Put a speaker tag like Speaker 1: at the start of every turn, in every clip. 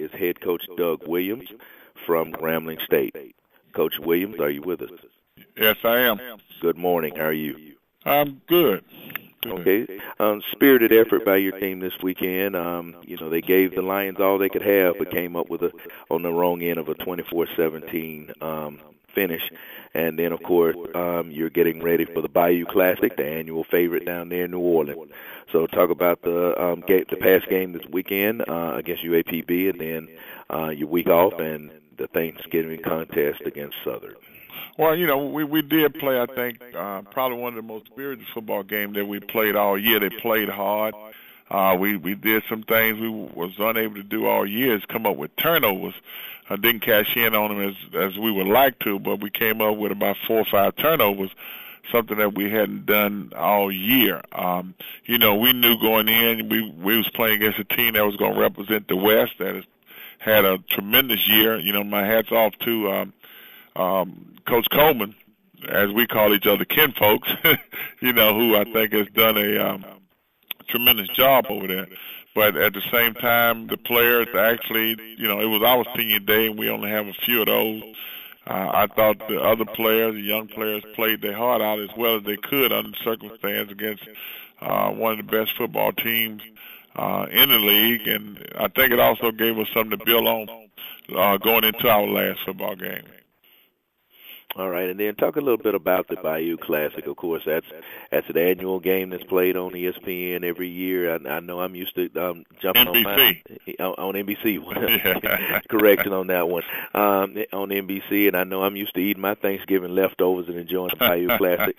Speaker 1: is head coach Doug Williams from Grambling State. Coach Williams, are you with us?
Speaker 2: Yes, I am.
Speaker 1: Good morning. How are you?
Speaker 2: I'm good.
Speaker 1: Okay. Spirited effort by your team this weekend. They gave the Lions all they could have, but came up with on the wrong end of a 24-17 finish. And then, of course, you're getting ready for the Bayou Classic, the annual favorite down there in New Orleans. So talk about the past game this weekend against UAPB, and then your week off and the Thanksgiving contest against Southern.
Speaker 2: Well, we did play, I think, probably one of the most spirited football games that we played all year. They played hard. We did some things we was unable to do all year, is come up with turnovers. I didn't cash in on them as we would like to, but we came up with about 4 or 5 turnovers, something that we hadn't done all year. We knew going in we was playing against a team that was going to represent the West, that has had a tremendous year. My hat's off to Coach Coleman, as we call each other kinfolks, who I think has done a tremendous job over there. But at the same time, the players actually, it was our senior day, and we only have a few of those. I thought the other players, the young players, played their heart out as well as they could under the circumstance against one of the best football teams in the league. And I think it also gave us something to build on going into our last football game.
Speaker 1: All right, and then talk a little bit about the Bayou Classic. Of course, that's an annual game that's played on ESPN every year. I know I'm used to jumping
Speaker 2: NBC.
Speaker 1: on NBC.
Speaker 2: Yeah.
Speaker 1: Correction on that one. On NBC, and I know I'm used to eating my Thanksgiving leftovers and enjoying the Bayou Classic.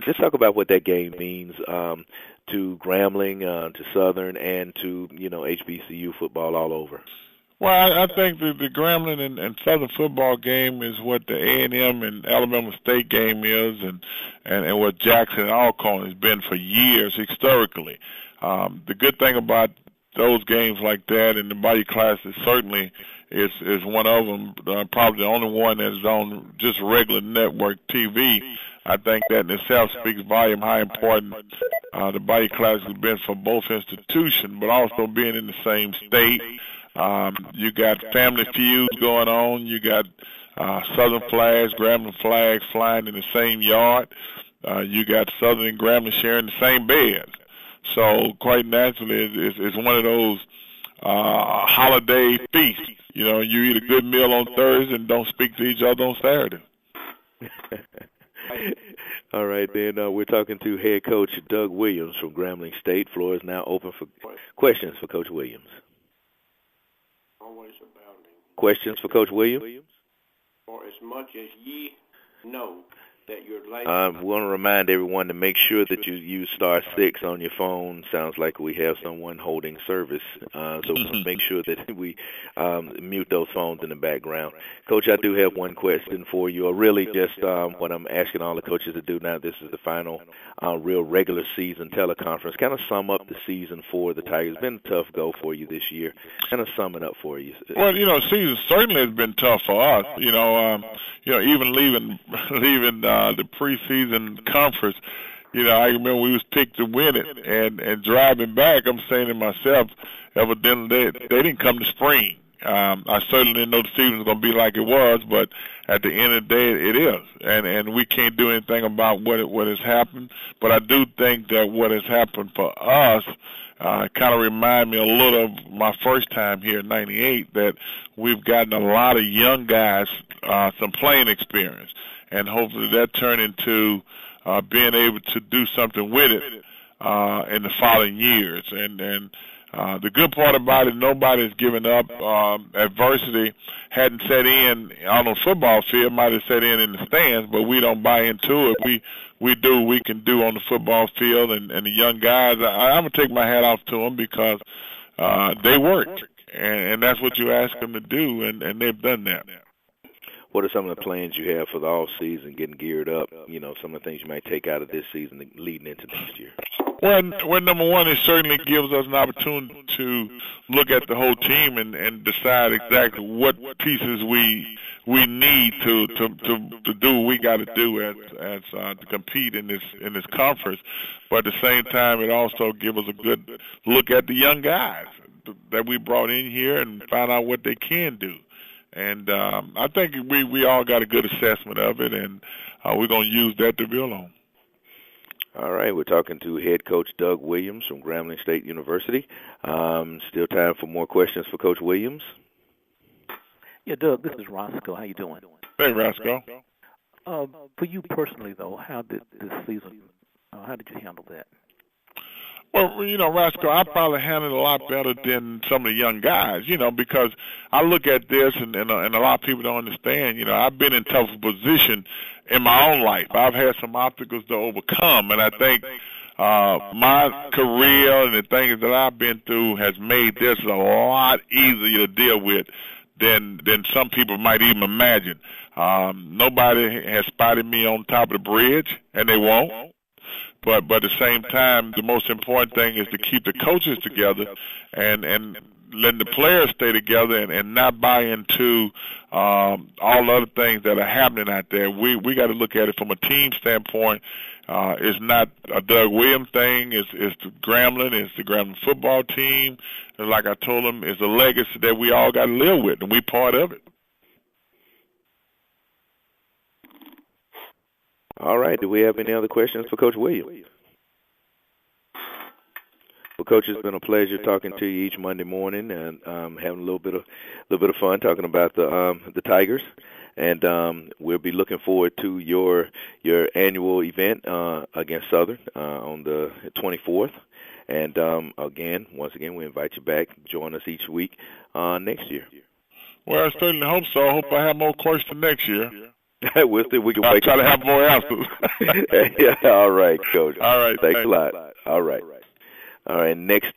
Speaker 1: Just talk about what that game means to Grambling, to Southern, and to HBCU football all over.
Speaker 2: Well, I think the Grambling and Southern football game is what the A&M and Alabama State game is, and what Jackson and Alcorn has been for years historically. The good thing about those games like that, and the Bayou Classic certainly is one of them, probably the only one that's on just regular network TV. I think that in itself speaks volume how important the Bayou Classic has been for both institutions, but also being in the same state. You got family feuds going on. You got Southern flags, Grambling flags flying in the same yard. You got Southern and Grambling sharing the same beds. So quite naturally, it's one of those holiday feasts. You eat a good meal on Thursday and don't speak to each other on Saturday.
Speaker 1: All right, then we're talking to head coach Doug Williams from Grambling State. Floor is now open for questions for Coach Williams. Questions for Coach Williams?
Speaker 3: For as much as ye know that your life...
Speaker 1: we want to remind everyone to make sure that you use *6 on your phone. Sounds like we have someone holding service, so make sure that we mute those phones in the background. Coach, I do have one question for you, or really just what I'm asking all the coaches to do now. This is the final real regular season teleconference. Kind of sum up the season for the Tigers. It's been a tough go for you this year. Kind of sum it up for you.
Speaker 2: Well, season certainly has been tough for us. Even leaving the preseason conference, I remember we was picked to win it, and driving back, I'm saying to myself, evidently they didn't come to spring. I certainly didn't know the season was going to be like it was, but at the end of the day, it is, and we can't do anything about what has happened. But I do think that what has happened for us kind of remind me a little of my first time here in '98, that we've gotten a lot of young guys some playing experience, and hopefully that turn into being able to do something with it in the following years. And the good part about it, nobody's given up. Adversity hadn't set in on the football field, might have set in the stands, but we don't buy into it. We do what we can do on the football field, and the young guys, I'm going to take my hat off to them because they work, and that's what you ask them to do, and they've done that.
Speaker 1: What are some of the plans you have for the off season, getting geared up? Some of the things you might take out of this season leading into next year.
Speaker 2: Well, number one, it certainly gives us an opportunity to look at the whole team and decide exactly what pieces we need to do what we got to do as to compete in this conference. But at the same time, it also gives us a good look at the young guys. that we brought in here and find out what they can do. And I think we all got a good assessment of it, and we're going to use that to build on.
Speaker 1: All right, we're talking to head coach Doug Williams from Grambling State University. Still time for more questions for Coach Williams.
Speaker 4: Yeah, Doug, this is Roscoe. How you doing?
Speaker 2: Hey, Roscoe.
Speaker 4: For you personally, though, how did this season? How did you handle that?
Speaker 2: Well, Roscoe, I probably handled it a lot better than some of the young guys, because I look at this and a lot of people don't understand. I've been in tough position in my own life. I've had some obstacles to overcome, and I think my career and the things that I've been through has made this a lot easier to deal with than some people might even imagine. Nobody has spotted me on top of the bridge, and they won't. But at the same time, the most important thing is to keep the coaches together and letting the players stay together and not buy into all the other things that are happening out there. We got to look at it from a team standpoint. It's not a Doug Williams thing. It's the Grambling. It's the Grambling football team. And like I told them, it's a legacy that we all got to live with, and we part of it.
Speaker 1: All right. Do we have any other questions for Coach Williams? Well, Coach, it's been a pleasure talking to you each Monday morning and having a little bit of fun talking about the Tigers. And we'll be looking forward to your annual event against Southern on the 24th. And once again, we invite you back. Join us each week next year.
Speaker 2: Well, I certainly hope so. I hope I have more questions next year.
Speaker 1: We'll see if we can
Speaker 2: I'll try to have more answers.
Speaker 1: Yeah, all right, Coach.
Speaker 2: All right.
Speaker 1: Thanks a lot. All right. Next